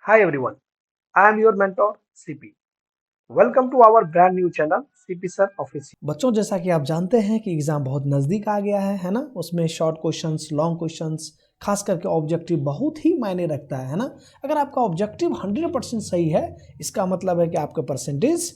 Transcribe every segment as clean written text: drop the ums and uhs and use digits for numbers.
Hi everyone, I am your mentor CP. Welcome to our brand new channel CP Sir Official. बच्चों जैसा कि आप जानते हैं कि एग्ज़ाम बहुत नज़दीक आ गया है ना? उसमें शॉर्ट क्वेश्चंस, लॉन्ग क्वेश्चंस, खास करके ऑब्जेक्टिव बहुत ही मायने रखता है ना? अगर आपका ऑब्जेक्टिव 100% सही है, इसका मतलब है कि आपका परसेंटेज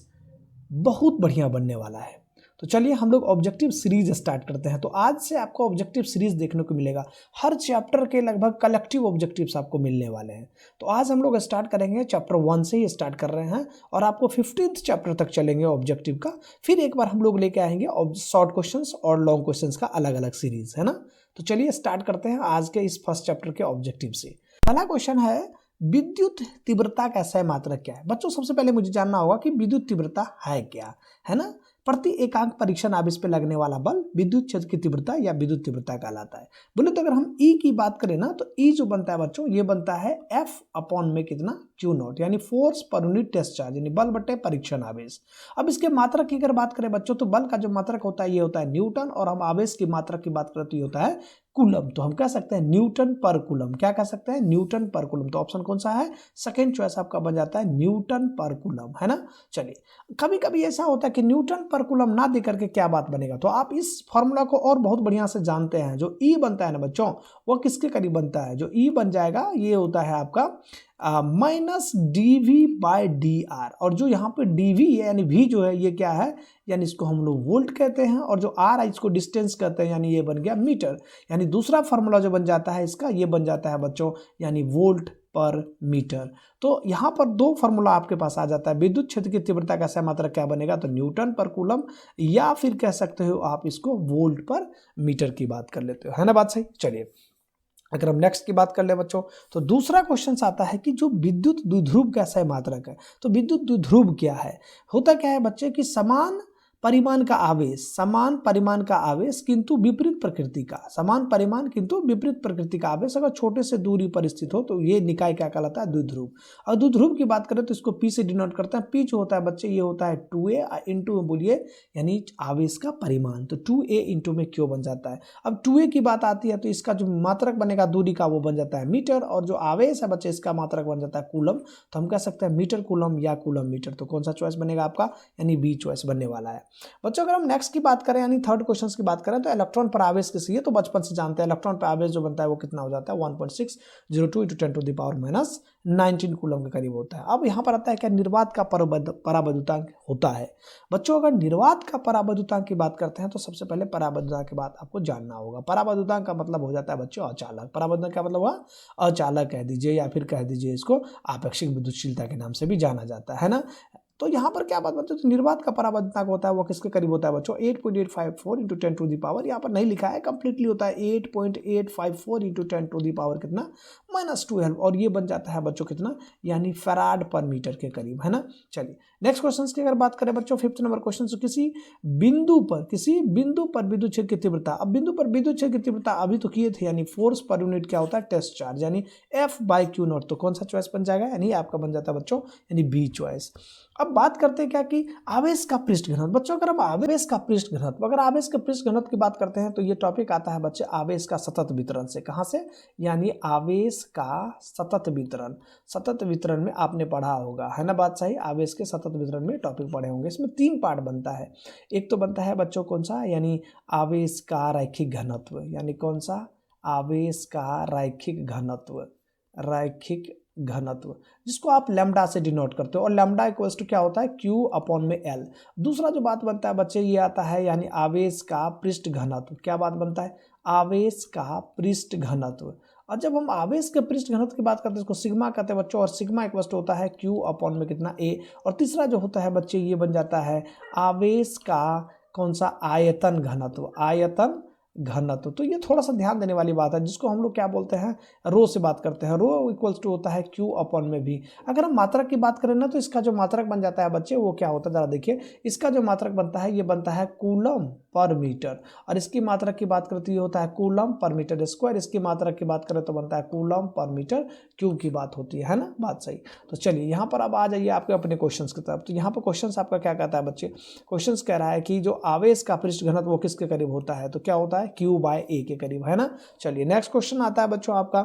बहुत बढ़िया बनने वाला है। तो चलिए हम लोग ऑब्जेक्टिव सीरीज स्टार्ट करते हैं। तो आज से आपको ऑब्जेक्टिव सीरीज देखने को मिलेगा। हर चैप्टर के लगभग कलेक्टिव ऑब्जेक्टिव्स आपको मिलने वाले हैं। तो आज हम लोग स्टार्ट करेंगे चैप्टर 1 से ही स्टार्ट कर रहे हैं और आपको 15th चैप्टर तक चलेंगे ऑब्जेक्टिव का। फिर एक बार हम लोग लेके आएंगे शॉर्ट क्वेश्चंस और लॉन्ग क्वेश्चंस का अलग अलग सीरीज, है ना? तो चलिए स्टार्ट करते हैं आज के इस फर्स्ट चैप्टर के ऑब्जेक्टिव से। पहला क्वेश्चन है, विद्युत तीव्रता का सह मात्रक क्या है? बच्चों सबसे पहले मुझे जानना होगा कि विद्युत तीव्रता है क्या, है ना? प्रति एकांक परीक्षण आवेश पे लगने वाला बल विद्युत क्षेत्र की तीव्रता या विद्युत तीव्रता कहलाता है। बोले तो अगर हम ई की बात करें ना, तो ई जो बनता है बच्चों, ये बनता है एफ अपॉन में कितना, क्यू नॉट, यानी फोर्स पर यूनिट टेस्ट चार्ज, यानी बल बटे परीक्षण आवेश। अब इसके मात्रक की अगर बात करें बच्चों, तो बल का जो मात्रक होता है ये होता है न्यूटन, और हम आवेश की मात्रक की बात करें तो ये होता है कूलम। तो हम कह सकते हैं न्यूटन पर कूलम। क्या कह सकते हैं? न्यूटन पर कूलम। तो ऑप्शन कौन सा है? सेकंड चॉइस आपका बन जाता है न्यूटन पर कूलम, है ना? चलिए, कभी कभी ऐसा होता है कि न्यूटन पर कूलम ना दे करके क्या बात बनेगा, तो आप इस फॉर्मूला को और बहुत बढ़िया से जानते हैं। जो ई बनता है ना बच्चों, वो किसके करीब बनता है? जो ई बन जाएगा ये होता है आपका minus D V by D R. और जो यहाँ पे डी वी है यानी वी जो है ये क्या है, यानी इसको हम लोग वोल्ट कहते हैं, और जो आर है इसको डिस्टेंस कहते हैं, यानी ये बन गया मीटर। यानी दूसरा फॉर्मूला जो बन जाता है इसका, ये बन जाता है बच्चों यानी वोल्ट पर मीटर। तो यहाँ पर दो फॉर्मूला आपके पास आ जाता है। विद्युत क्षेत्र की तीव्रता का सह मात्रक क्या बनेगा? तो न्यूटन पर कूलम, या फिर कह सकते हो आप इसको वोल्ट पर मीटर की बात कर लेते हो, है ना? बात सही। चलिए, अगर हम नेक्स्ट की बात कर ले बच्चों, तो दूसरा क्वेश्चन आता है कि जो विद्युत द्विध्रुव का सह मात्रक है। तो विद्युत द्विध्रुव क्या है? होता क्या है बच्चे कि समान परिमाण का आवेश किंतु विपरीत प्रकृति का, समान परिमाण किंतु विपरीत प्रकृति का आवेश अगर छोटे से दूरी पर स्थित हो तो ये निकाय क्या कहलाता है? द्विध्रुव। और द्विध्रुव की बात करें तो इसको पी से डिनोट करते हैं। पी जो होता है बच्चे ये होता है 2a इंटू में बोलिए यानी आवेश का परिमाण, तो 2a इंटू में क्यों बन जाता है। अब 2a की बात आती है तो इसका जो मात्रक बनेगा दूरी का वो बन जाता है मीटर, और जो आवेश है बच्चे इसका मात्रक बन जाता है कूलम। तो हम कह सकते हैं मीटर कूलम या कूलम मीटर। तो कौन सा चॉइस बनेगा आपका? यानी बी चॉइस बनने वाला है। बच्चों अगर हम नेक्स्ट की बात करें यानी थर्ड क्वेश्चन की बात करें, तो इलेक्ट्रॉन पर आवेश किसी है, तो बचपन से जानते हैं इलेक्ट्रॉन पर आवेश जो बनता है वो कितना हो जाता है? 1.602 into 10 to the power minus 19 coulomb के करीब होता है। अब यहाँ पर आता है क्या? निर्वात का पराबद्युतांक होता है। बच्चों अगर निर्वात का पराबद्युतांक की बात करते हैं तो सबसे पहले पराबद्युतांक की बात आपको जानना होगा। पराबद्युतांक का मतलब हो जाता है बच्चों अचालक। पराबद्युतांक का मतलब हुआ अचालक कह दीजिए, या फिर कह दीजिए इसको आपेक्षिक विद्युतशीलता के नाम से भी जाना जाता है ना? तो यहाँ पर क्या बात बच्चों, तो निर्वात का पराबद्युतांक होता है वो किसके करीब होता है बच्चों? 8.854 इंटू 10 टू दी पावर, यहाँ पर नहीं लिखा है, कंप्लीटली होता है 8.854 इंटू 10 टू दी पावर कितना, -12, और ये बन जाता है बच्चों कितना, यानी फैराड पर मीटर के करीब, है ना? चलिए नेक्स्ट क्वेश्चन की अगर बात करें बच्चों, 5th नंबर क्वेश्चन, तो किसी बिंदु पर विद्युत क्षेत्र की तीव्रता। अब बिंदु पर विद्युत क्षेत्र की तीव्रता अभी तो किए थे, यानी फोर्स पर यूनिट क्या होता है? टेस्ट चार्ज, यानी एफ बाई क्यू नॉट। तो कौन सा चॉइस बन जाएगा? यानी आपका बन जाता है बच्चों यानी बी चॉइस। अब बात करते हैं क्या कि आवेश का पृष्ठ घनत्व। बच्चों अगर हम आवेश का पृष्ठ घनत्व, अगर आवेश के पृष्ठ घनत्व की बात करते हैं तो ये टॉपिक आता है बच्चे आवेश का सतत वितरण से। कहाँ से? यानी आवेश का सतत वितरण। सतत वितरण में आपने पढ़ा होगा, है ना? बात सही। आवेश के सतत वितरण में टॉपिक पढ़े होंगे। इसमें 3 पार्ट बनता है। एक तो बनता है बच्चों कौन सा, यानी आवेश का रैखिक घनत्व, यानी कौन सा? आवेश का रैखिक घनत्व, रैखिक घनत्व, जिसको आप लैम्डा से डिनोट करते हो, और लैम्डा इक्वल्स टू क्या होता है? क्यू अपॉन में एल। दूसरा जो बात बनता है बच्चे ये आता है यानी आवेश का पृष्ठ घनत्व। क्या बात बनता है? आवेश का पृष्ठ घनत्व। और जब हम आवेश के पृष्ठ घनत्व की बात करते हैं इसको सिग्मा कहते हैं बच्चों, और सिग्मा इक्वल्स टू होता है क्यू अपॉन में कितना, ए। और तीसरा जो होता है बच्चे ये बन जाता है आवेश का कौन सा? आयतन घनत्व, आयतन घनत्व। तो ये थोड़ा सा ध्यान देने वाली बात है, जिसको हम लोग क्या बोलते हैं? रो से बात करते हैं। रो इक्वल्स टू होता है क्यू अपॉन में भी। अगर हम मात्रक की बात करें ना, तो इसका जो मात्रक बन जाता है बच्चे वो क्या होता है? जरा देखिए, इसका जो मात्रक बनता है ये बनता है कूलम पर मीटर, और इसकी मात्रक की बात करते ये होता है कूलम पर मीटर स्क्वायर। इसकी मात्रक की बात करें तो बनता है कूलम पर मीटर क्यूब की बात होती है ना? बात सही। तो चलिए यहाँ पर अब आ जाइए आपके अपने क्वेश्चन की तरफ। तो यहाँ पर क्वेश्चन आपका क्या कहता है बच्चे? क्वेश्चन कह रहा है कि जो आवेश का पृष्ठ घनत्व वो किसके करीब होता है? तो क्या होता है? क्यू बाय ए के करीब, है ना? चलिए नेक्स्ट क्वेश्चन आता है बच्चों आपका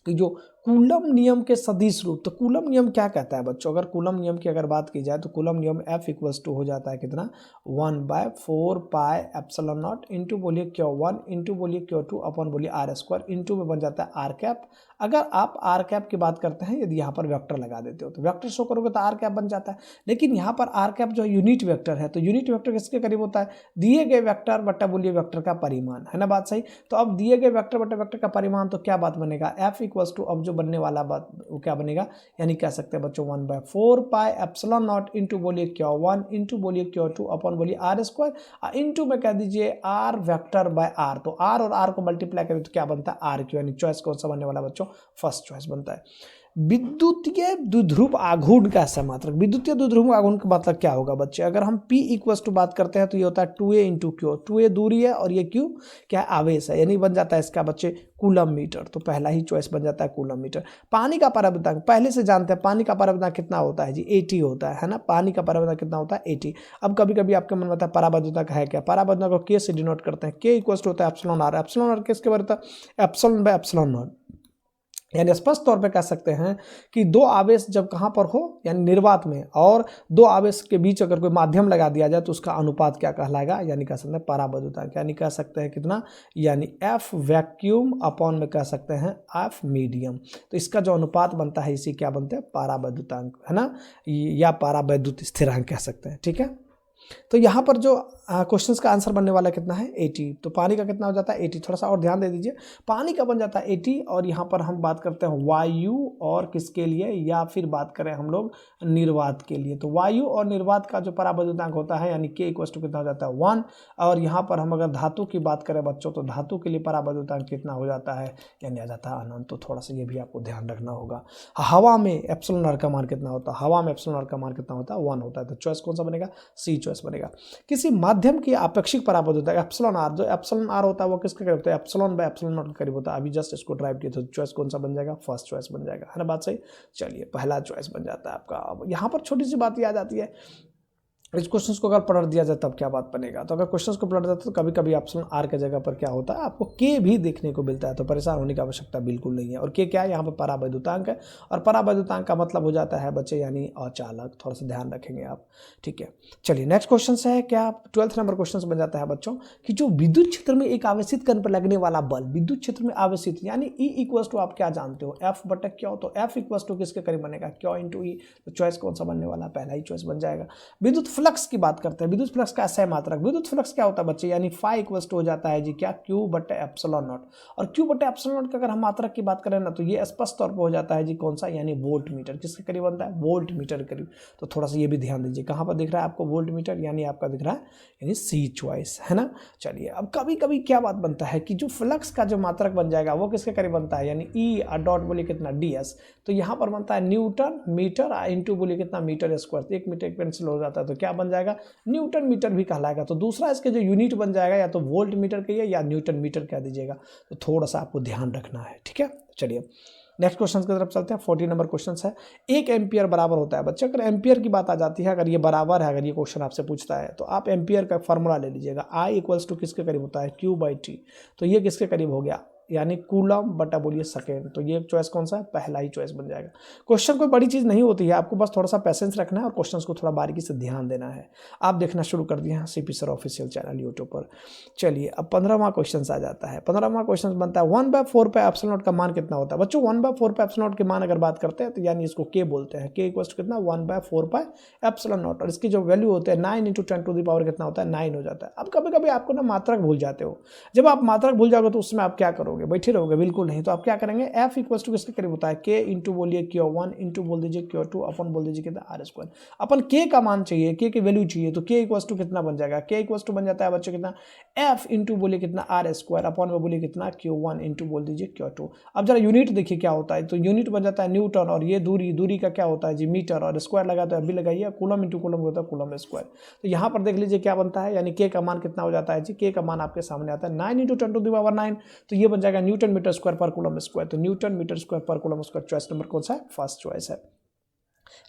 कि जो कूलम नियम के सदिश रूप। तो कूलम नियम क्या कहता है बच्चों, अगर कूलम नियम की अगर बात की जाए तो कूलम नियम F इक्वल्स टू हो जाता है कितना 1/4πε0 इंटू बोलिए Q1 इंटू बोलिए Q2 अपन बोलिए R² इंटू में बन जाता है R कैप। अगर आप R कैप की बात करते हैं, यदि यहाँ पर वेक्टर लगा देते हो तो वेक्टर शो करोगे तो R कैप बन जाता है। लेकिन यहाँ पर R कैप जो यूनिट वेक्टर है, तो यूनिट वेक्टर किसके करीब होता है, दिए गए वेक्टर बटा बोलिए वेक्टर का परिमाण, है ना बात सही। तो अब दिए गए वेक्टर बटा वेक्टर का परिमाण, तो क्या बात बनेगा F इक्वल्स टू, अब जो बनने वाला बात वो क्या बनेगा, यानी कह सकते हैं बच्चों 1/4πε0 इंटू बोलिए Q1 इंटू बोलिए Q2 अपन बोलिए R² इंटू में कह दीजिए R वेक्टर बाय R। तो R और R को मल्टीप्लाई करें तो क्या बनता है RQ, यानी चॉइस कौन सा बनने वाला बच्चों, फर्स्ट चॉइस बनता है। विद्युतीय द्विध्रुव आघूर्ण का समात्रक, विद्युतीय द्विध्रुव आघूर्ण का मतलब क्या होगा बच्चे, अगर हम P इक्वल्स टू बात करते हैं तो ये होता है 2a इंटू Q, 2a दूरी है और ये Q क्या है, आवेश है, यानी बन जाता है इसका बच्चे कूलम मीटर। तो पहला ही चॉइस बन जाता है कूलम मीटर। पानी का परावर्तनांक पहले से जानते हैं, पानी का परावर्तनांक कितना होता है जी 80 होता है ना, पानी का परावर्तनांक कितना होता है 80। अब कभी कभी आपके मन में आता है परावर्तनांक है क्या, परावर्तनांक को K से डिनोट करते हैं, K इक्वल्स टू होता है एप्सिलॉन आर, एप्सिलॉन आर किसके बराबर होता है, एप्सिलॉन बाय एप्सिलॉन नॉट। यानी स्पष्ट तौर पे कह सकते हैं कि दो आवेश जब कहाँ पर हो, यानी निर्वात में, और दो आवेश के बीच अगर कोई माध्यम लगा दिया जाए तो उसका अनुपात क्या कहलाएगा, यानी कह सकते हैं परावैद्युतांक, यानी कह सकते हैं कितना, यानी F वैक्यूम अपॉन में कह सकते हैं F मीडियम। तो इसका जो अनुपात बनता है इसी क्या बनते हैं, परावैद्युतांक, है ना, या परावैद्युत स्थिरांक कह सकते हैं, ठीक है। तो यहाँ पर जो क्वेश्चंस का आंसर बनने वाला कितना है 80। तो पानी का कितना हो जाता है 80, थोड़ा सा और ध्यान दे दीजिए, पानी का बन जाता है 80। और यहाँ पर हम बात करते हैं वायु और किसके लिए, या फिर बात करें हम लोग निर्वात के लिए। तो वायु और निर्वात का जो परावैद्युतांक होता है, यानी K इक्वल टू कितना हो जाता है 1। और यहाँ पर हम अगर धातु की बात करें बच्चों, तो धातु के लिए परावैद्युतांक कितना हो जाता है, यानी आ जाता है अनंत। तो थोड़ा सा ये भी आपको ध्यान रखना होगा। हवा में एप्सिलॉन आर का मान कितना होता है, हवा में एप्सिलॉन आर का मान कितना होता है 1 होता है। तो चॉइस कौन सा बनेगा, सी चॉइस बनेगा। किसी माध्यम की आपेक्षिक परावैद्युता एप्सिलॉन आर, जो एप्सिलॉन आर होता है वो किसके करीब होता है, एप्सिलॉन बाय एप्सिलॉन नॉट के करीब होता है। अभी जस्ट इसको ड्राइव किया तो चॉइस कौन सा बन जाएगा, फर्स्ट चॉइस बन जाएगा, है ना बात सही। चलिए पहला चॉइस बन जाता है आपका। अब यहाँ पर छोटी सी बात याद आती है, इस क्वेश्चन को अगर पलट दिया जाए तब क्या बात बनेगा। तो अगर क्वेश्चन को पलट जाता है तो कभी कभी ऑप्शन आर के जगह पर क्या होता है, आपको के भी देखने को मिलता है। तो परेशान होने की आवश्यकता बिल्कुल नहीं है। और के क्या है, यहाँ पर परावैद्युतांक है, और परावैद्युतांक का मतलब हो जाता है बच्चे यानी अचालक। थोड़ा सा ध्यान रखेंगे आप, ठीक है। चलिए नेक्स्ट क्वेश्चन है, क्या 12th नंबर क्वेश्चन बन जाता है बच्चों कि जो विद्युत क्षेत्र में एक आवेशित कण पर लगने वाला बल, विद्युत क्षेत्र में आवेशित, यानी ई इक्वल्स टू आप क्या जानते हो, एफ बटा क्यू। तो एफ इक्वल्स टू किसके करीब बनेगा, क्यू इंटू ई। तो चॉइस कौन सा बनने वाला, पहला ही चॉइस बन जाएगा। विद्युत फ्लक्स की बात करते हैं, विद्युत फ्लक्स का सह मात्रक, विद्युत फ्लक्स क्या होता है बच्चे, यानी फाई इक्वल्स टू हो जाता है जी क्या, क्यू बटे एप्सिलॉन नॉट। और क्यू बटे एप्सिलॉन नॉट का अगर हम मात्रक की बात करें ना, तो ये स्पष्ट तौर पर हो जाता है जी कौन सा, यानी वोल्ट मीटर। किसके करीब बनता है, वोल्ट मीटर करीब। तो थोड़ा सा ये भी ध्यान दीजिए, कहाँ पर दिख रहा है आपको वोल्ट मीटर, यानी आपका दिख रहा है यानी सी चॉइस, है ना। चलिए अब कभी कभी क्या बात बनता है कि जो फ्लक्स का जो मात्रक बन जाएगा वो किसके करीब बनता है, यानी ई डॉट बोलिए कितना ds। तो यहाँ पर बनता है न्यूटन मीटर इंटू बोलिए कितना मीटर स्क्वायर। एक मीटर पेंसिल हो जाता है तो क्या बन जाएगा, न्यूटन मीटर भी कहलाएगा। तो दूसरा इसके जो यूनिट बन जाएगा या तो वोल्ट मीटर कहिए या न्यूटन मीटर कह दीजिएगा। तो थोड़ा सा आपको ध्यान रखना है, ठीक है। चलिए नेक्स्ट क्वेश्चन की तरफ चलते हैं। 40 नंबर क्वेश्चन है, 1 एम्पियर बराबर होता है बच्चे। अगर एम्पियर की बात आ जाती है, अगर ये बराबर है, अगर ये क्वेश्चन आपसे पूछता है तो आप एम्पियर का फॉर्मूला ले लीजिएगा। आई इक्वल्स टू किसके करीब होता है, क्यू बाई टी। तो ये किसके करीब हो गया, यानी कूलम बटा बोलिए सेकेंड। तो ये चॉइस कौन सा है, पहला ही चॉइस बन जाएगा। क्वेश्चन कोई बड़ी चीज़ नहीं होती है, आपको बस थोड़ा सा पैसेंस रखना है और क्वेश्चंस को थोड़ा बारीकी से ध्यान देना है। आप देखना शुरू कर दिए हैं CP sir official channel YouTube पर। चलिए अब 15वां क्वेश्चन आ जाता है। 15वां क्वेश्चन बनता है 1/4 पे एप्सिलॉन नॉट का मान कितना होता है बच्चों। 1/4 पे एप्सिलॉन नॉट के मान अगर बात करते हैं तो यानी इसको के बोलते हैं। के इक्वल टू कितना 1/4 पे एप्सिलॉन नॉट। और इसकी जो वैल्यू होते हैं 9 × 10⁻⁴ कितना होता है, 9 हो जाता है। अब कभी कभी आपको ना मात्रक भूल जाते हो। जब आप मात्रक भूल जाओगे तो उसमें आप क्या करोगे, बैठे रहोगे, बिल्कुल नहीं। तो आप क्या करेंगे, एफ इक्वल्स टू किसके करीब होता है, के इंटू बोलिए Q1 इंटू बोल दीजिए Q2 अपन बोल दीजिए कितना R²। अपन के का मान चाहिए, के की वैल्यू चाहिए। तो के इक्वल्स टू कितना बन जाएगा, के इक्वल्स टू बन जाता है बच्चों कितना, एफ इंटू बोलिए कितना R² अपन में बोलिए कितना Q1 इंटू बोल दीजिए Q2। अब जरा यूनिट देखिए क्या होता है। तो यूनिट बन जाता है न्यूटन, और ये दूरी का क्या होता है जी मीटर, और स्क्वायर लगा तो अभी लगाइए, कूलम इंटू कूलम होता है कूलम स्क्वायर। तो यहाँ पर देख लीजिए क्या बनता है, यानी के का मान कितना हो जाता है जी, के का मान आपके सामने आता है 9 × 10⁻⁹। तो ये बन जाएगा न्यूटन मीटर स्क्वायर पर कूलम स्क्वायर। तो न्यूटन मीटर स्क्वायर पर कूलम स्क्वायर चॉइस नंबर कौन सा है, फर्स्ट चॉइस है।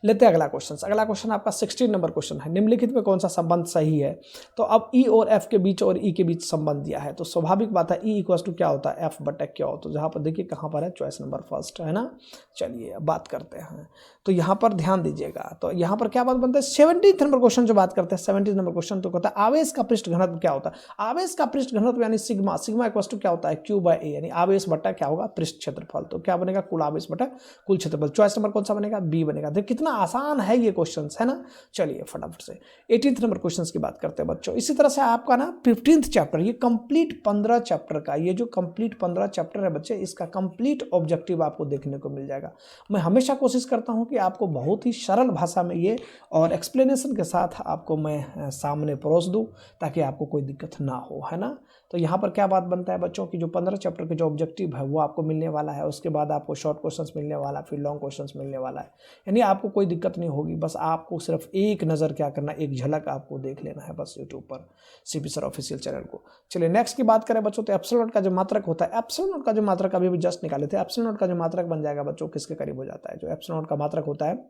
लेते हैं अगला क्वेश्चन। अगला क्वेश्चन आपका 16 नंबर क्वेश्चन है, निम्नलिखित में कौन सा संबंध सही है। तो अब ई और एफ के बीच और ई के बीच संबंध दिया है, तो स्वाभाविक बात है ई इक्वल टू क्या होता है, एफ बटा क्या होता है। तो जहाँ पर देखिए कहाँ पर है, चॉइस नंबर फर्स्ट है ना। चलिए अब बात करते हैं, तो यहाँ पर ध्यान दीजिएगा। तो यहाँ पर क्या बात बनता है, 17 नंबर क्वेश्चन जो बात करते हैं, 17 नंबर क्वेश्चन तो कहता है आवेश का पृष्ठ घनत्व क्या होता है। आवेश का पृष्ठ घनत्व यानी सिग्मा, सिग्मा इक्वल टू क्या होता है, क्यू बाय ए, यानी आवेश बटा क्या होगा, पृष्ठ क्षेत्रफल। तो क्या बनेगा, कुल आवेश बटा कुल क्षेत्रफल। चॉइस नंबर कौन सा बनेगा, बी बनेगा। देखिए कितना आसान है ये क्वेश्चन, है ना। चलिए फटाफट से 18 नंबर क्वेश्चन की बात करते हैं बच्चों। इसी तरह से आपका ना 15th चैप्टर, ये कंप्लीट 15 चैप्टर का, ये जो कंप्लीट 15 चैप्टर है बच्चे, इसका कंप्लीट ऑब्जेक्टिव आपको देखने को मिल जाएगा। मैं हमेशा कोशिश करता हूं कि आपको बहुत ही सरल भाषा में ये और एक्सप्लेनेशन के साथ आपको मैं सामने परोस दूं, ताकि आपको कोई दिक्कत ना हो, है ना। तो यहाँ पर क्या बात बनता है बच्चों की, जो 15 चैप्टर के जो ऑब्जेक्टिव है वो आपको मिलने वाला है। उसके बाद आपको शॉर्ट क्वेश्चंस मिलने वाला है, फिर लॉन्ग क्वेश्चंस मिलने वाला है। यानी आपको कोई दिक्कत नहीं होगी, बस आपको सिर्फ एक नज़र क्या करना, एक झलक आपको देख लेना है बस यूट्यूब पर सीपी सर ऑफिशियल चैनल को। चलिए नेक्स्ट की बात करें बच्चों, तो एप्सिलॉन नॉट का जो मात्रक होता है, एप्सिलॉन नॉट का जो मात्रक अभी जस्ट निकाले थे, एप्सिलॉन नॉट का जो मात्रक बन जाएगा बच्चों किसके करीब हो जाता है, जो एप्सिलॉन नॉट का मात्रक होता है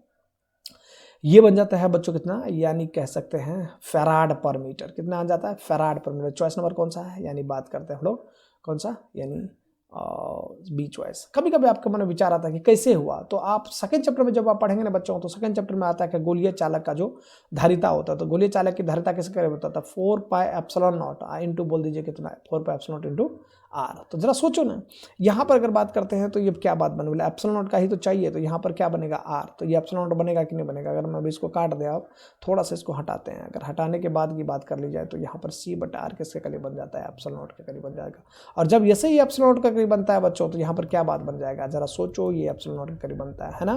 ये बन जाता है बच्चों कितना, यानी कह सकते हैं फैराड पर मीटर। कितना आ जाता है, फैराड पर मीटर। चॉइस नंबर कौन सा है, यानी बात करते हैं हम लोग कौन सा, यानी बी चॉइस। कभी कभी आपके मन में विचार आता है कि कैसे हुआ, तो आप सेकंड चैप्टर में जब आप पढ़ेंगे ना बच्चों, तो सेकंड चैप्टर में आता है कि गोलीय चालक का जो धारिता होता है, तो गोलीय चालक की धारिता किसके करीब होता था, 4 पाई एप्सिलॉन नॉट इंटू बोल दीजिए कितना है, 4 pi epsilon naught into R. तो जरा सोचो ना, यहाँ पर अगर बात करते हैं तो ये क्या बात बने, बोले एप्सिलॉन नॉट का ही तो चाहिए, तो यहाँ पर क्या बनेगा आर। तो ये एप्सिलॉन नॉट बनेगा कि नहीं बनेगा। अगर मैं अभी इसको काट दे, आप थोड़ा सा इसको हटाते हैं, अगर हटाने के बाद की बात कर ली जाए, तो यहाँ पर सी बटा आर किसके करीब बन जाता है, एप्सिलॉन नॉट के करीब बन जाएगा। और जब ऐसे ही एप्सिलॉन नॉट के करीब बनता है बच्चों, तो यहाँ पर क्या बात बन जाएगा, जरा सोचो, ये एप्सिलॉन नॉट के करीब बनता है ना।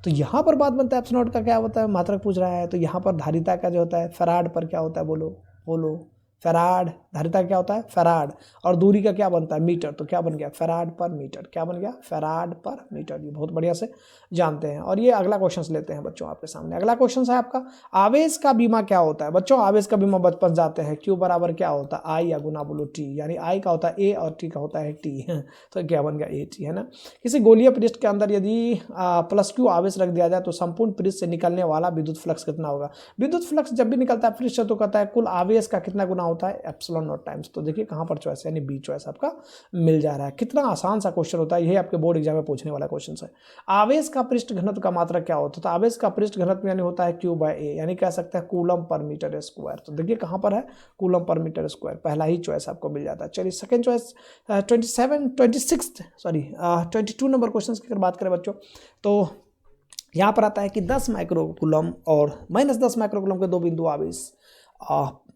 तो यहाँ पर बात बनता है एप्सिलॉन नॉट का क्या होता है, मात्रक पूछ रहा है, तो यहाँ पर धारिता का जो होता है फैराड पर क्या होता है, बोलो बोलो, फैराड। धारिता क्या होता है, फैराड। और दूरी का क्या बनता है, मीटर। तो क्या बन गया, फैराड पर मीटर। क्या बन गया, फैराड पर मीटर। ये बहुत बढ़िया से जानते हैं। और ये अगला क्वेश्चन लेते हैं बच्चों आपके सामने। अगला क्वेश्चन है आपका, आवेश का बीमा क्या होता है। बच्चों आवेश का बीमा बचपन जाते हैं, क्यू बराबर क्या होता है, आई या गुना बोलो टी, यानी आई का होता है ए और टी का होता है टी। तो क्या बन गया, ए टी, है ना। किसी गोलीय पृष्ठ के अंदर यदि प्लस क्यू आवेश रख दिया जाए, तो संपूर्ण पृष्ठ से निकलने वाला विद्युत फ्लक्स कितना होगा। विद्युत फ्लक्स जब भी निकलता है पृष्ठ से, तो कहता है कुल आवेश का कितना गुना होता है, एप्सिलॉन नॉट टाइम्स। तो देखिए कहां पर चॉइस, यानी बी चॉइस आपका मिल जा रहा है। कितना आसान सा क्वेश्चन होता है, यही आपके बोर्ड एग्जाम में पूछने वाला क्वेश्चन है। आवेश का पृष्ठ घनत्व का मात्रक क्या होता है, तो आवेश का पृष्ठ घनत्व यानी होता है क्यू बाय ए, यानी कह सकते हैं कूलम पर मीटर स्क्वायर। तो देखिए कहां पर है, कूलम पर मीटर स्क्वायर, पहला ही चॉइस आपको मिल जाता है। चलिए सेकंड चॉइस 22 नंबर क्वेश्चन की अगर बात करें बच्चों, तो यहाँ पर आता है कि 10 माइक्रोकूलम और -10 माइक्रोकूलम के दो बिंदु आवेश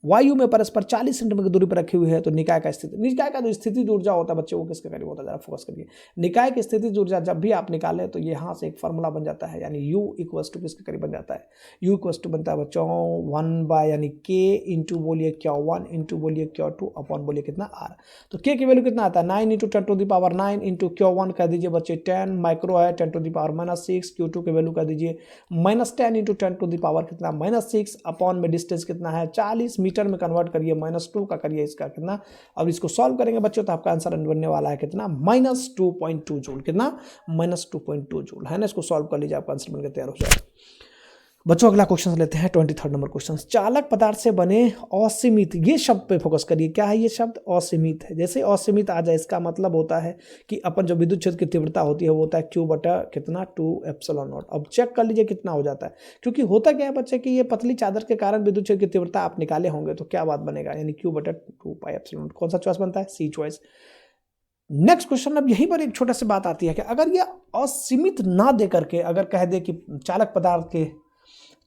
वायु में परस्पर 40 सेंटीमीटर की दूरी पर रखी हुई है, तो निकाय का स्थिति, निकाय का जो स्थिति ऊर्जा होता है बच्चे, वो किसके करीब होता है, जरा फोकस करिए। निकाय की स्थिति ऊर्जा जब भी आप निकालें, तो यहाँ से एक फार्मूला बन जाता है, यानी U इक्वल्स टू किसके करीब बन जाता है, U इक्वल्स टू बनता है बच्चों 1 बाय यानी K इंटू बोलिए क्या 1 इंटू बोलिए क्या 2 अपॉन बोलिए कितना R। तो K की वैल्यू कितना आता है, 9 into 10 to the power 9 into Q1 कह दीजिए बच्चे 10 माइक्रो है, 10 टू द पावर -6। Q2 की वैल्यू कह दीजिए -10 इंटू 10 टू द पावर कितना -6 अपॉन में डिस्टेंस कितना है 40 मीटर में कन्वर्ट करिए, -2 का करिए इसका कितना। अब इसको सॉल्व करेंगे बच्चों, तो आपका आंसर बनने वाला है कितना, -2.2 जूल। कितना, -2.2 जूल, है ना। इसको सॉल्व कर लीजिए, आपका आंसर बनकर तैयार हो जाएगा बच्चों। अगला क्वेश्चन लेते हैं 23 नंबर क्वेश्चन। चालक पदार्थ से बने असीमित, ये शब्द पे फोकस करिए, क्या है ये शब्द, असीमित है। जैसे असीमित आ जाए, इसका मतलब होता है कि अपन जो विद्युत क्षेत्र की तीव्रता होती है वो होता है क्यू बटा कितना 2 एप्सिलॉन नॉट। अब चेक कर लीजिए कितना हो जाता है, क्योंकि होता क्या है बच्चे कि ये पतली चादर के कारण विद्युत क्षेत्र की तीव्रता आप निकाले होंगे, तो क्या बात बनेगा, यानी क्यू बटा 2 पाई एप्सिलॉन नॉट। कौन सा चॉइस बनता है, सी चॉइस। नेक्स्ट क्वेश्चन, अब यहीं पर एक छोटा सी बात आती है कि अगर ये असीमित ना दे करके अगर कह दे कि चालक पदार्थ के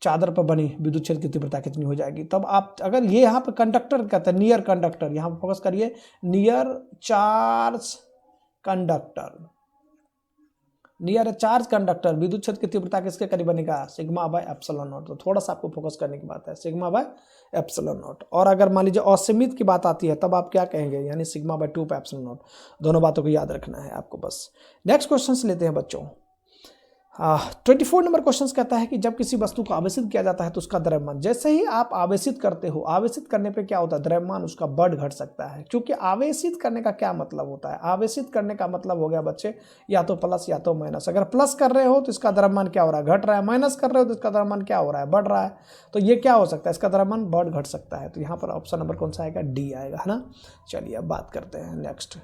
चादर पर बनी विद्युत क्षेत्र की तीव्रता कितनी हो जाएगी, तब आप अगर ये यहाँ पे कंडक्टर कहते हैं, नियर कंडक्टर, यहाँ पे फोकस करिए, near charge conductor, near charge conductor विद्युत क्षेत्र की तीव्रता किसके करीब बनेगा, सिग्मा बाय एप्सिलॉन नॉट। तो थोड़ा सा आपको फोकस करने की बात है, सिग्मा बाय एप्सिलॉन नॉट। और अगर मान लीजिए असीमित की बात आती है, तब आप क्या कहेंगे, यानी सिग्मा बाय 2 पे एप्सिलॉन नॉट। दोनों बातों को याद रखना है आपको बस। नेक्स्ट क्वेश्चन लेते हैं बच्चों। 24 नंबर क्वेश्चन कहता है कि जब किसी वस्तु को आवेशित किया जाता है तो उसका द्रव्यमान, जैसे ही आप आवेशित करते हो, आवेशित करने पे क्या होता है, द्रव्यमान उसका बढ़ घट सकता है। क्योंकि आवेशित करने का क्या मतलब होता है, आवेशित करने का मतलब हो गया बच्चे या तो प्लस या तो माइनस। अगर प्लस कर रहे हो तो इसका द्रव्यमान क्या हो रहा है, घट रहा है, माइनस कर रहे हो तो इसका द्रव्यमान क्या हो रहा है, बढ़ रहा है। तो ये क्या हो सकता है, इसका द्रव्यमान बढ़ घट सकता है। तो यहाँ पर ऑप्शन नंबर कौन सा आएगा, डी आएगा, है ना। चलिए अब बात करते हैं नेक्स्ट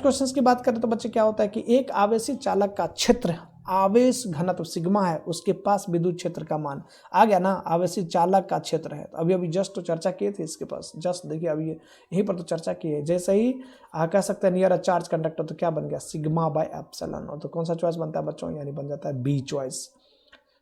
क्वेश्चन की बात करें तो बच्चे क्या होता है कि एक आवेशित चालक का क्षेत्र, आवेश घनत्व सिग्मा है, उसके पास विद्युत क्षेत्र का मान आ गया ना, आवेशित चालक का क्षेत्र है। अभी अभी जस्ट तो चर्चा किए थे इसके पास, जस्ट देखिए अभी यहीं पर तो चर्चा की है। जैसे ही कह सकते हैं नियर अ चार्ज कंडक्टर, तो क्या बन गया, सिग्मा बाय एप्सिलॉन। और तो कौन सा चॉइस बनता है बच्चों, यानी बन जाता है बी चॉइस।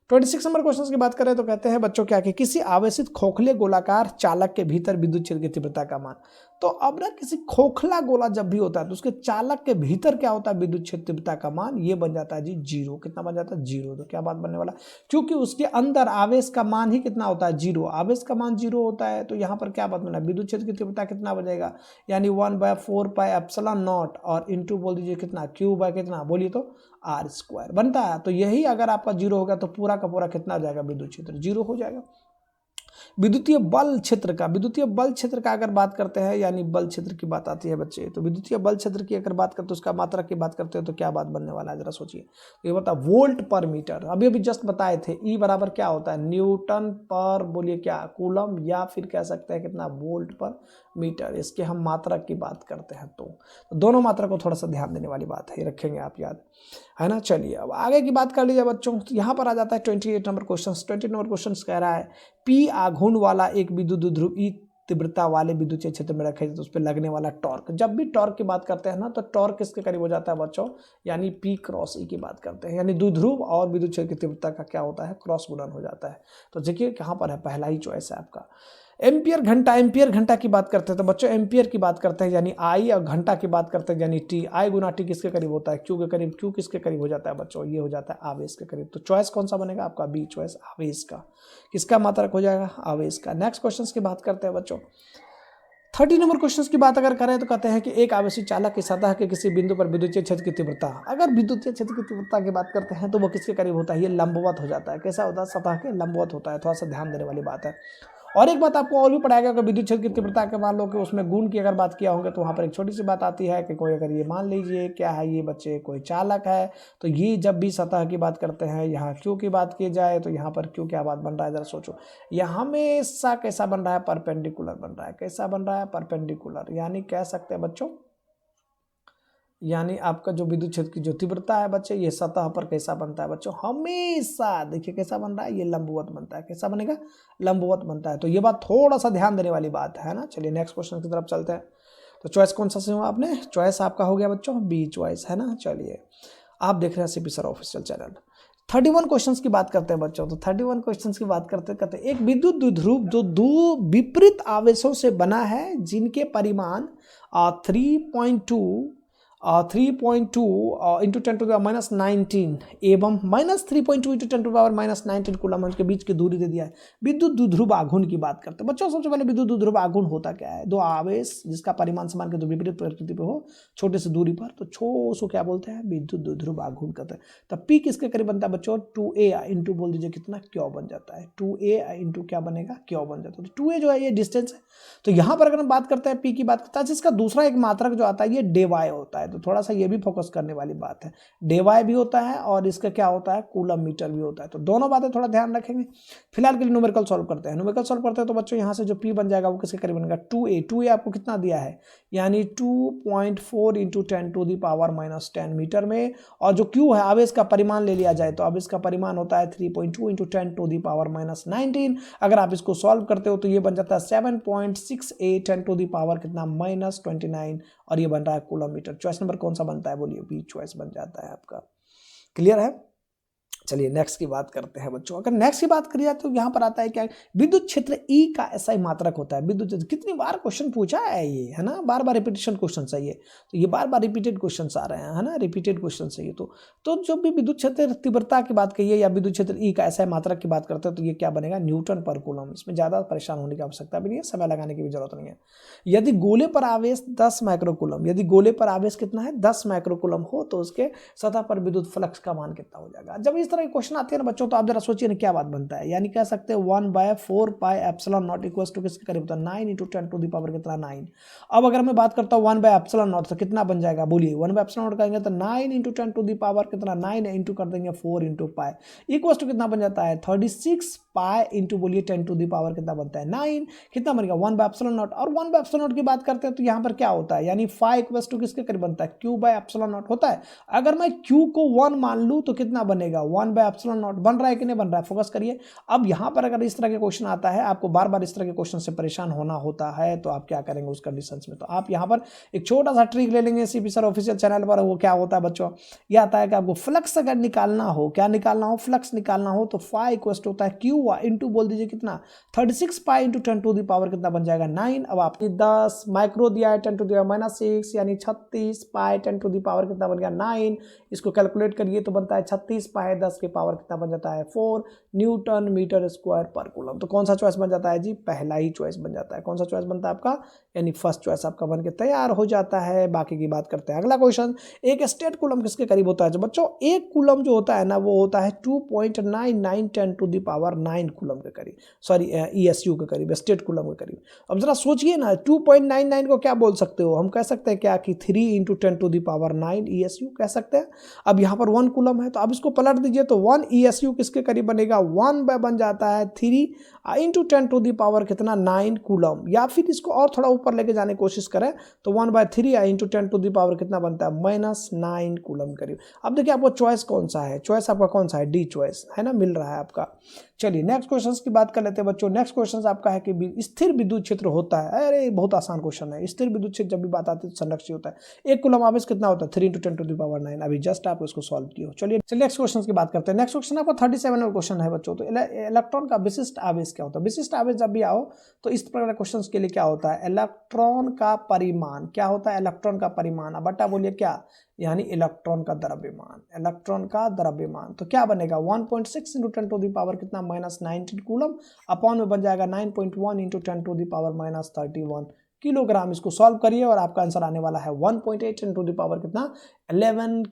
26 नंबर क्वेश्चन की बात करें तो कहते हैं बच्चों क्या कि किसी आवेशित खोखले गोलाकार चालक के भीतर विद्युत क्षेत्र की तीव्रता का मान। तो अब ना किसी खोखला गोला जब भी होता है तो उसके चालक के भीतर क्या होता है, विद्युत क्षेत्र तीव्रता का मान, ये बन जाता है जी जीरो। कितना बन जाता है, जीरो। तो क्या बात बनने वाला, क्योंकि उसके अंदर आवेश का मान ही कितना होता है, जीरो। आवेश का मान जीरो होता है तो यहाँ पर क्या बात बना, विद्युत क्षेत्र की तीव्रता कितना बनेगा, यानी 1/4 पाई एप्सिलॉन नॉट और इंटू बोल दीजिए कितना, क्यू बाय कितना, बोलिए तो आर स्क्वायर बनता है। तो यही अगर आपका जीरो होगा तो पूरा का पूरा कितना आ जाएगा, विद्युत क्षेत्र जीरो हो जाएगा। विद्युतीय बल क्षेत्र का अगर बात करते हैं, यानी बल क्षेत्र की बात आती है बच्चे, तो विद्युतीय बल क्षेत्र की अगर बात करते हैं, उसका मात्रा की बात करते हैं तो क्या बात बनने वाला है, जरा सोचिए। ये बता, वोल्ट पर मीटर। अभी अभी जस्ट बताए थे, ई बराबर क्या होता है, न्यूटन पर, बोलिए क्या, कूलम, या फिर कह सकते हैं कितना, वोल्ट पर मीटर। इसके हम मात्रा की बात करते हैं तो दोनों मात्रा को थोड़ा सा ध्यान देने वाली बात है, ये रखेंगे आप याद, है ना। चलिए अब आगे की बात कर लीजिए बच्चों। तो यहाँ पर आ जाता है 28 नंबर क्वेश्चन। 20 नंबर क्वेश्चन कह रहा है पी आघूर्ण वाला एक विद्युत ध्रुव ई तीव्रता वाले विद्युत क्षेत्र में रखे तो उस पर लगने वाला टॉर्क। जब भी टॉर्क की बात करते हैं ना तो टॉर्क किसके करीब हो जाता है बच्चों, यानी पी क्रॉस ई की बात करते हैं, यानी द्विध्रुव और विद्युत क्षेत्र की तीव्रता का क्या होता है, क्रॉस गुणन हो जाता है। तो देखिए कहाँ पर है, पहला ही चॉइस है आपका। एम्पियर घंटा की बात करते हैं तो बच्चों एम्पियर की बात करते हैं, यानी आई, और घंटा की बात करते हैं यानी टी। आई गुना टी किसके करीब होता है, क्यू के करीब। क्यू किसके करीब हो जाता है बच्चों, ये हो जाता है आवेश के करीब। तो चॉइस कौन सा बनेगा आपका, बी चॉइस, आवेश का। किसका मात्रक हो जाएगा, आवेश का। नेक्स्ट क्वेश्चन की बात करते हैं बच्चों। 30 नंबर क्वेश्चन की बात अगर करें तो कहते हैं कि एक आवेशित चालक की सतह के किसी बिंदु पर विद्युतीय क्षेत्र की तीव्रता, अगर विद्युतीय क्षेत्र की तीव्रता की बात करते हैं तो वो किसके करीब होता है, ये लंबवत हो जाता है। कैसा होता है, सतह के लंबवत होता है। थोड़ा सा ध्यान देने वाली बात है। और एक बात आपको और भी पढ़ाएगा कि विद्युत क्षेत्र की तीव्रता के मान लो कि उसमें गुण की अगर बात किया होंगे तो वहाँ पर एक छोटी सी बात आती है कि कोई अगर ये मान लीजिए क्या है ये बच्चे, कोई चालक है, तो ये जब भी सतह की बात करते हैं, यहाँ क्यू की बात की जाए तो यहाँ पर क्यू क्या बात बन रहा है, जरा सोचो। यह हमेशा कैसा बन रहा है, परपेंडिकुलर बन रहा है। कैसा बन रहा है, परपेंडिकुलर। यानी कह सकते हैं बच्चों, यानी आपका जो विद्युत क्षेत्र की जो तीव्रता है बच्चे, ये सतह पर कैसा बनता है बच्चों, हमेशा देखिए कैसा बन रहा है, ये लंबवत बनता है। कैसा बनेगा, लंबवत बनता है। तो ये बात थोड़ा सा ध्यान देने वाली बात है ना। चलिए नेक्स्ट क्वेश्चन की तरफ चलते हैं। तो चॉइस कौन सा से हुआ आपने, चॉइस आपका हो गया बच्चों बी चॉइस, है ना। चलिए आप देख रहे हैं CP sir official channel. 31 questions की बात करते हैं बच्चों। तो 31 क्वेश्चंस की बात करते कहते हैं एक विद्युत द्विध्रुव जो दो विपरीत आवेशों से बना है जिनके परिमाण 3.2 इंटू 10 टू द माइनस 19 एवं -3.2 into 10 to the minus 19 coulomb के बीच की दूरी दे दिया है। विद्युत द्विध्रुव आघूर्ण की बात करते हैं बच्चों। सबसे पहले विद्युत द्विध्रुव आघूर्ण होता क्या है, दो आवेश जिसका परिमाण समान के दो विपरीत प्रकृति पे हो छोटे से दूरी पर, तो उसको क्या बोलते हैं, विद्युत द्विध्रुव आघूर्ण कहते हैं। तब पी किसके करीब बनता है बच्चों, 2a इंटू बोल दीजिए कितना, क्यों बन जाता है, 2a इंटू क्या बनेगा, क्यों बन जाता है। तो 2a जो है ये डिस्टेंस है। तो यहाँ पर अगर हम बात करते हैं पी की बात करते हैं, इसका दूसरा एक मात्रक जो आता है ये डेवाई होता है। तो थोड़ा सा ये भी फोकस करने वाली बात है, डेवाई भी होता है और इसका क्या होता है, कूलम मीटर भी होता है। तो दोनों बातें थोड़ा ध्यान रखेंगे। फिलहाल के लिए न्यूमेरिकल सॉल्व करते हैं। न्यूमेरिकल सॉल्व करते हैं तो बच्चों यहाँ से जो पी बन जाएगा वो किसके करीब बनेगा, 2a आपको कितना दिया है, यानी 2.4 into 10 to the power minus 10 metre में। और जो क्यू है आवेश का परिमाण ले लिया जाए तो आवेश का परिमाण होता है 3.2 into 10 to the power minus 19। अगर आप इसको सॉल्व करते हो तो ये बन जाता है 7.68 10 टू दी पावर कितना, माइनस 29, और ये बन रहा है कूलम मीटर। चॉइस नंबर कौन सा बनता है, बोलिए बी चॉइस बन जाता है आपका। क्लियर है। चलिए नेक्स्ट की बात करते हैं बच्चों। अगर नेक्स्ट की बात करिए तो यहाँ पर आता है क्या, विद्युत क्षेत्र ई का ऐसा ही मात्रक होता है। विद्युत क्षेत्र कितनी बार क्वेश्चन पूछा है ये, है ना, बार बार रिपीटेशन क्वेश्चन चाहिए। तो ये बार बार रिपीटेड क्वेश्चन आ रहे हैं, है ना, रिपीटेड क्वेश्चन चाहिए। तो जब भी विद्युत क्षेत्र तीव्रता की बात करिए या विद्युत क्षेत्र ई का ऐसा मात्रक की बात करते हैं तो ये क्या बनेगा, न्यूटन पर कूलम। इसमें ज़्यादा परेशान होने की आवश्यकता भी नहीं है, समय लगाने की भी जरूरत नहीं है। यदि गोले पर आवेश 10 माइक्रोकूलम, यदि गोले पर आवेश कितना है 10 माइक्रोकूलम हो तो उसके सतह पर विद्युत फ्लक्स का मान कितना हो जाएगा। जब इस तरह तरह के क्वेश्चन आते हैं ना बच्चों, तो आप जरा सोचिए ना क्या बात बनता है। यानी कह सकते हैं 1/4 pi epsilon naught equals to किसके करीब होता है 9 × 10 टू द पावर कितना 9। अब अगर मैं बात करता हूँ 1/एप्सिलॉन नॉट तो कितना बन जाएगा बोलिए, 1/एप्सिलॉन नॉट करेंगे तो 9 × 10 टू द पावर कितना 9 है, इंटू कर देंगे 4 × पाई इक्वल्स टू कितना बन जाता है 36 पाई इंटू बोलिए 10 टू द पावर कितना बनता है 9, कितना बनेगा 1/एप्सिलॉन नॉट। और 1/एप्सिलॉन नॉट की बात करते हैं तो यहाँ पर क्या होता है, यानी फाई इक्वल्स टू किसके करीब बनता है Q/एप्सिलॉन नॉट होता है। अगर मैं Q को 1 मान लूँ तो कितना बनेगा 1/एप्सिलॉन नॉट। बन रहा है कि नहीं बन रहा है, फोकस करिए। अब यहाँ पर अगर इस तरह के क्वेश्चन आता है, आपको बार बार इस तरह के क्वेश्चन से परेशान होना होता है, तो आप क्या करेंगे उस कंडीशन में, तो आप यहाँ पर एक छोटा सा ट्रिक ले लेंगे सीपी सर ऑफिशियल चैनल पर। वो क्या होता है बच्चों, यह आता है कि आपको फ्लक्स अगर निकालना हो, क्या निकालना हो, फ्लक्स निकालना हो, तो फाई इक्वल्स टू होता है Q इंटू बोल दीजिए कितना 36 pi into 10 to the power कितना बन जाएगा 9। अब आपने 10 माइक्रो दिया है 10 टू द पावर -6 यानी 36 पाई 10 टू द पावर कितना बन गया 9। इसको कैलकुलेट करिए तो बनता है 36 पाई 10 के पावर कितना बन जाता है 4 न्यूटन मीटर स्क्वायर पर कूलम। तो कौन सा चॉइस बन जाता है जी, पहला ही चॉइस बन जाता है। कौन सा चॉइस बनता है आपका, यानी फर्स्ट चॉइस आपका बन के तैयार हो जाता है। बाकी की बात करते हैं। अगला क्वेश्चन, एक स्टेट कूलम किसके करीब होता है। जो बच्चों एक कूलम जो होता है ना वो होता है 2.9910 टू द पावर 9 कूलम के करीब, सॉरी ESU के करीब, स्टेट कूलम के करीब। अब जरा सोचिए ना 2.99 को क्या बोल सकते हो, हम कह सकते हैं क्या कि 3 × 10 टू द पावर 9 ESU कह सकते हैं। अब यहाँ पर 1 कूलम है तो अब इसको पलट दीजिए तो 1 ESU किसके करीब बनेगा 1 बन जाता है 3 × 10 टू द पावर कितना 9 कूलम। या फिर इसको और थोड़ा ऊपर लेके जाने की कोशिश करें तो 1/3 × 10 टू द पावर कितना बनता है -9 कूलम करीब। अब देखिए आपको चॉइस कौन सा है, चॉइस आपका कौन सा है, डी चॉइस है ना, मिल रहा है आपका। चलिए नेक्स्ट क्वेश्चन की बात कर लेते हैं बच्चों। नेक्स्ट क्वेश्चन आपका है कि स्थिर विद्युत क्षेत्र होता है। अरे बहुत आसान क्वेश्चन है। स्थिर विद्युत क्षेत्र जब भी बात आती है तो संरक्षित होता है। 1 कूलम आवेश कितना होता है 3 × 10 टू द पावर 9। अभी जस्ट आप इसको सॉल्व किए हो। चलिए नेक्स्ट क्वेश्चन की बात करते हैं। नेक्स्ट क्वेश्चन आपका 37 नंबर क्वेश्चन है बच्चों। तो इलेक्ट्रॉन का विशिष्ट आवेश क्या होता है। विशिष्ट आवेश जब भी आओ तो इस प्रकार के क्वेश्चन के लिए क्या होता है, इलेक्ट्रॉन का परिमाण क्या होता है, इलेक्ट्रॉन का परिमाण। बटा बोलिए क्या, यानी इलेक्ट्रॉन का द्रव्यमान, इलेक्ट्रॉन का द्रव्यमान। तो क्या बनेगा 1.6 × 10 टू द पावर कितना -19 कूलम अपॉन में बन जाएगा 9.1 × 10 टू द पावर -31 किलोग्राम। इसको सॉल्व करिए और आपका आंसर आने वाला है 1.8 × टू द पावर कितना 11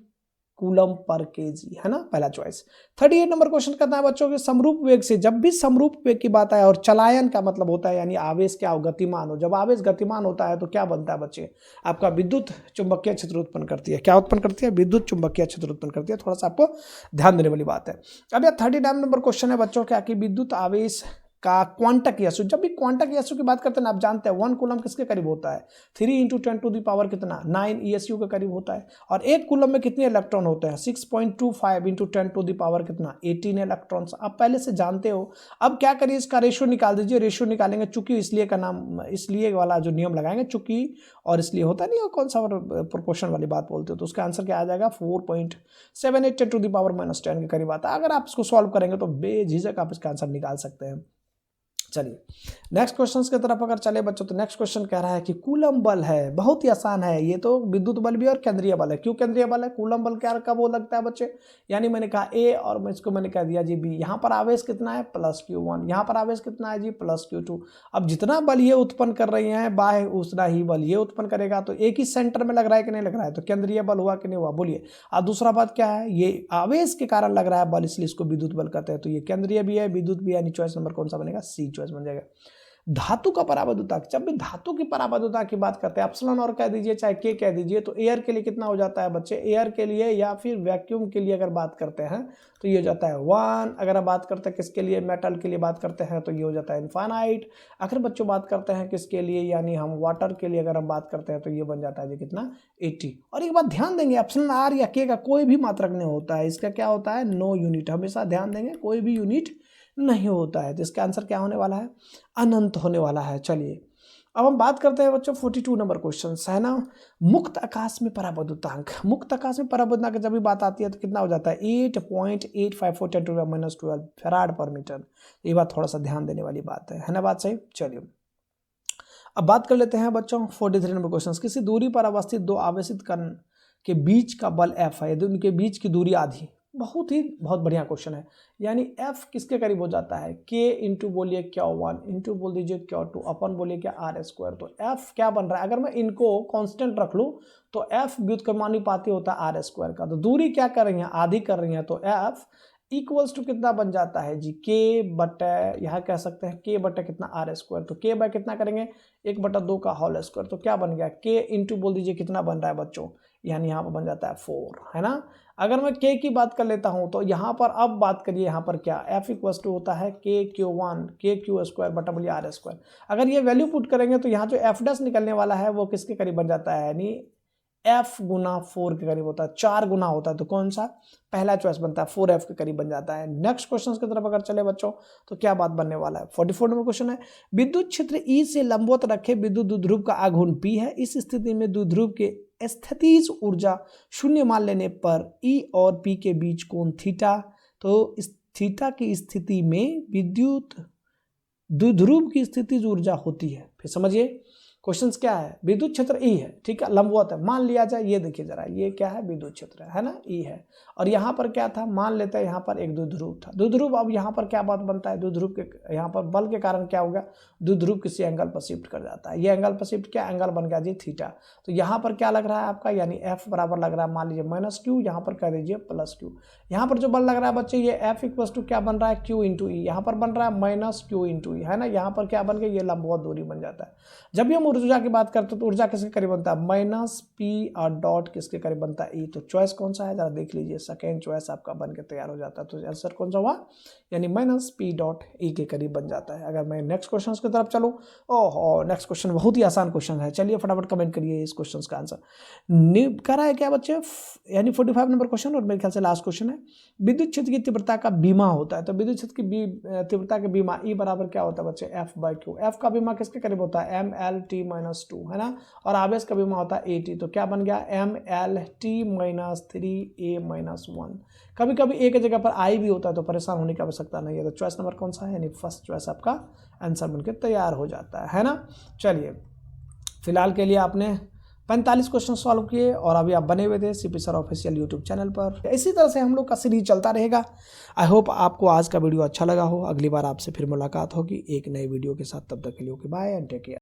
कूलम पर केजी, है ना, पहला चॉइस। 38 नंबर क्वेश्चन कहता है बच्चों के समरूप वेग से, जब भी समरूप वेग की बात आए और चलायन का मतलब होता है यानी आवेश क्या हो, गतिमान हो। जब आवेश गतिमान होता है तो क्या बनता है बच्चे, आपका विद्युत चुंबकीय क्षेत्र उत्पन्न करती है। क्या उत्पन्न करती है, विद्युत चुंबकीय क्षेत्र उत्पन्न करती है। थोड़ा सा आपको ध्यान देने वाली बात है। अब यह 39 नंबर क्वेश्चन है बच्चों क्या कि विद्युत आवेश का क्वांटक यशु। जब भी क्वांटक यशु की बात करते हैं ना, आप जानते हैं 1 कूलम किसके करीब होता है 3 × 10 टू द पावर कितना 9 ESU के करीब होता है। और 1 कूलम में कितने इलेक्ट्रॉन होते हैं 6.25 × 10 टू द पावर कितना 18 इलेक्ट्रॉन्स। आप पहले से जानते हो। अब क्या करिए, इसका रेशियो निकाल दीजिए। रेशियो निकालेंगे चूंकि इसलिए का नाम, इसलिए वाला जो नियम लगाएंगे चूंकि और इसलिए होता नहीं है, कौन सा प्रोपोर्शन वाली बात बोलते हो, तो उसका आंसर क्या आ जाएगा 4.78 टू द पावर -10 के करीब आता है। अगर आप इसको सॉल्व करेंगे तो बेझिझक आप इसका आंसर निकाल सकते हैं। चलिए नेक्स्ट क्वेश्चन की तरफ अगर चले बच्चों तो नेक्स्ट क्वेश्चन कह रहा है कि कूलम बल है। बहुत ही आसान है ये तो, विद्युत बल भी और केंद्रीय बल है। क्यों केंद्रीय बल है, कूलम बल क्या कब हो लगता है बच्चे, यानी मैंने कहा ए और मैं इसको मैंने कह दिया जी बी। यहाँ पर आवेश कितना है +Q1, यहाँ पर आवेश कितना है जी +Q2। अब जितना बल ये उत्पन्न कर रही है बाह्य उतना ही बल ये उत्पन्न करेगा। तो एक ही सेंटर में लग रहा है कि नहीं लग रहा है, तो केंद्रीय बल हुआ कि नहीं हुआ बोलिए। और दूसरा बात क्या है, ये आवेश के कारण लग रहा है बल, इसलिए इसको विद्युत बल कहते हैं। तो ये केंद्रीय भी है विद्युत भी है, यानी चॉइस नंबर कौन सा बनेगा, सी चॉइस बन जाएगा। धातु का पराबद्युता, जब भी धातु की पराबद्युता की बात करते हैं एप्सिलॉन और कह दीजिए चाहे के कह दीजिए, तो एयर के लिए कितना हो जाता है बच्चे, एयर के लिए या फिर वैक्यूम के लिए अगर बात करते हैं तो ये हो जाता है 1। अगर आप बात करते हैं किसके लिए, मेटल के लिए बात करते हैं तो ये हो जाता है इनफाइनाइट। अगर बच्चों बात करते हैं किसके लिए, यानी हम वाटर के लिए अगर हम बात करते हैं तो ये बन जाता है जी कितना 80। और एक बात ध्यान देंगे, एप्सिलॉन आर या के का कोई भी मात्रक नहीं होता है, इसका क्या होता है नो यूनिट। हमेशा ध्यान देंगे कोई भी यूनिट नहीं होता है। तो इसका आंसर क्या होने वाला है, अनंत होने वाला है। चलिए अब हम बात करते हैं बच्चों 42 नंबर क्वेश्चन है ना, मुक्त आकाश में पराबद्युतांक। मुक्त आकाश में पराबद्युतांक जब भी बात आती है तो कितना हो जाता है 8.854 × 10⁻12 फैराड पर मीटर। ये बात थोड़ा सा ध्यान देने वाली बात है ना, बात सही। चलिए अब बात कर लेते हैं बच्चों 43 नंबर क्वेश्चन। किसी दूरी पर अवस्थित दो आवेशित कण के बीच का बल F है यदि उनके बीच की दूरी आधी। बहुत बढ़िया क्वेश्चन है। यानी F किसके करीब हो जाता है, K इंटू बोलिए Q1 इंटू बोल दीजिए Q2 अपन बोलिए क्या R²। तो F क्या बन रहा है, अगर मैं इनको कांस्टेंट रख लूँ तो F व्युत्क्रमानुपाती होता है R² का। तो दूरी क्या कर रही है, आधी कर रही है, तो F इक्वल्स टू कितना बन जाता है जी, के बटा, यहाँ कह सकते हैं के बटा कितना आर स्क्वायर, तो के बाय कितना करेंगे 1/2 का होल स्क्वायर, तो क्या बन गया के इंटू बोल दीजिए कितना बन रहा है बच्चों, यानी यहाँ पर बन जाता है 4, है ना। अगर मैं के की बात कर लेता हूँ तो यहाँ पर अब बात करिए, यहाँ पर क्या एफ इक्वल्स टू होता है के क्यू स्क्वायर बटा बोलिए आर स्क्वायर। अगर ये वैल्यू पुट करेंगे तो यहाँ जो एफ डैश निकलने वाला है वो किसके करीब बन जाता है, यानी f गुना 4 के करीब होता है, 4 गुना होता है, तो कौन सा पहला चॉइस बनता है 4f के करीब बन जाता है। नेक्स्ट क्वेश्चन की तरफ अगर चले बच्चों तो क्या बात बनने वाला है, 44 नंबर क्वेश्चन है, विद्युत क्षेत्र E से लंबवत रखे विद्युत द्विध्रुव का आघूर्ण P है, इस स्थिति में द्विध्रुव के स्थितिज ऊर्जा शून्य मान लेने पर E और P के बीच कोण थीटा, तो इस थीटा की स्थिति में विद्युत द्विध्रुव की स्थितिज ऊर्जा होती है। फिर समझिए क्वेश्चंस क्या है, विद्युत क्षेत्र ई है, ठीक है, लंबवत है, मान लिया जाए, ये देखिए जरा, ये क्या है विद्युत क्षेत्र है ना, ई है, और यहाँ पर क्या था, मान लेते हैं यहाँ पर एक द्विध्रुव था, द्विध्रुव, अब यहाँ पर क्या बात बनता है, द्विध्रुव के यहाँ पर बल के कारण क्या होगा, द्विध्रुव किसी एंगल पर शिफ्ट कर जाता है, ये एंगल पर शिफ्ट, क्या एंगल बन गया जी थीटा, तो यहाँ पर क्या लग रहा है आपका, यानी एफ बराबर लग रहा है, मान लीजिए -q, यहाँ पर कह दीजिए +q, यहाँ पर जो बल लग रहा है बच्चे, ये एफ इक्वल्स टू क्या बन रहा है, q इंटू ई, यहाँ पर बन रहा है -q इंटू ई, है ना, यहाँ पर क्या बन गया, ये लंबवत दूरी बन जाता है। जब भी हम ऊर्जा की बात करते हैं तो ऊर्जा किसके करीब बनता है, -p और डॉट किसके करीब बनता है, ई, तो चॉइस कौन सा है जरा देख लीजिए, सेकेंड चॉइस आपका बन के तैयार हो जाता है, तो आंसर कौन सा हुआ, यानी -p डॉट ई के करीब बन जाता है। अगर मैं नेक्स्ट क्वेश्चन की तरफ चलूँ, ओहो नेक्स्ट क्वेश्चन बहुत ही आसान क्वेश्चन है, चलिए फटाफट कमेंट करिए इस क्वेश्चन का आंसर कर रहा है क्या बच्चे, यानी 45 नंबर क्वेश्चन और मेरे ख्याल से लास्ट क्वेश्चन है, विद्युत क्षेत्र की तीव्रता का बीमा होता है, तो विद्युत क्षेत्र की तीव्रता के बीमा ई बराबर क्या होता है बच्चे, F/Q, एफ का बीमा किसके करीब होता है, MLT-2, है ना, और आवेश का बीमा होता है AT, तो क्या बन गया MLT-3A-1, कभी कभी ए की जगह पर आई भी होता है, तो परेशान होने की आवश्यकता नहीं है, तो चॉइस नंबर कौन सा है, यानी फर्स्ट चॉइस आपका आंसर बनकर तैयार हो जाता है ना। चलिए फिलहाल के लिए आपने 45 क्वेश्चन सॉल्व किए और अभी आप बने हुए थे CP sir official YouTube channel पर, इसी तरह से हम लोग का सीरीज चलता रहेगा। आई होप आपको आज का वीडियो अच्छा लगा हो, अगली बार आपसे फिर मुलाकात होगी एक नई वीडियो के साथ, तब तक के लिए okay bye and take care.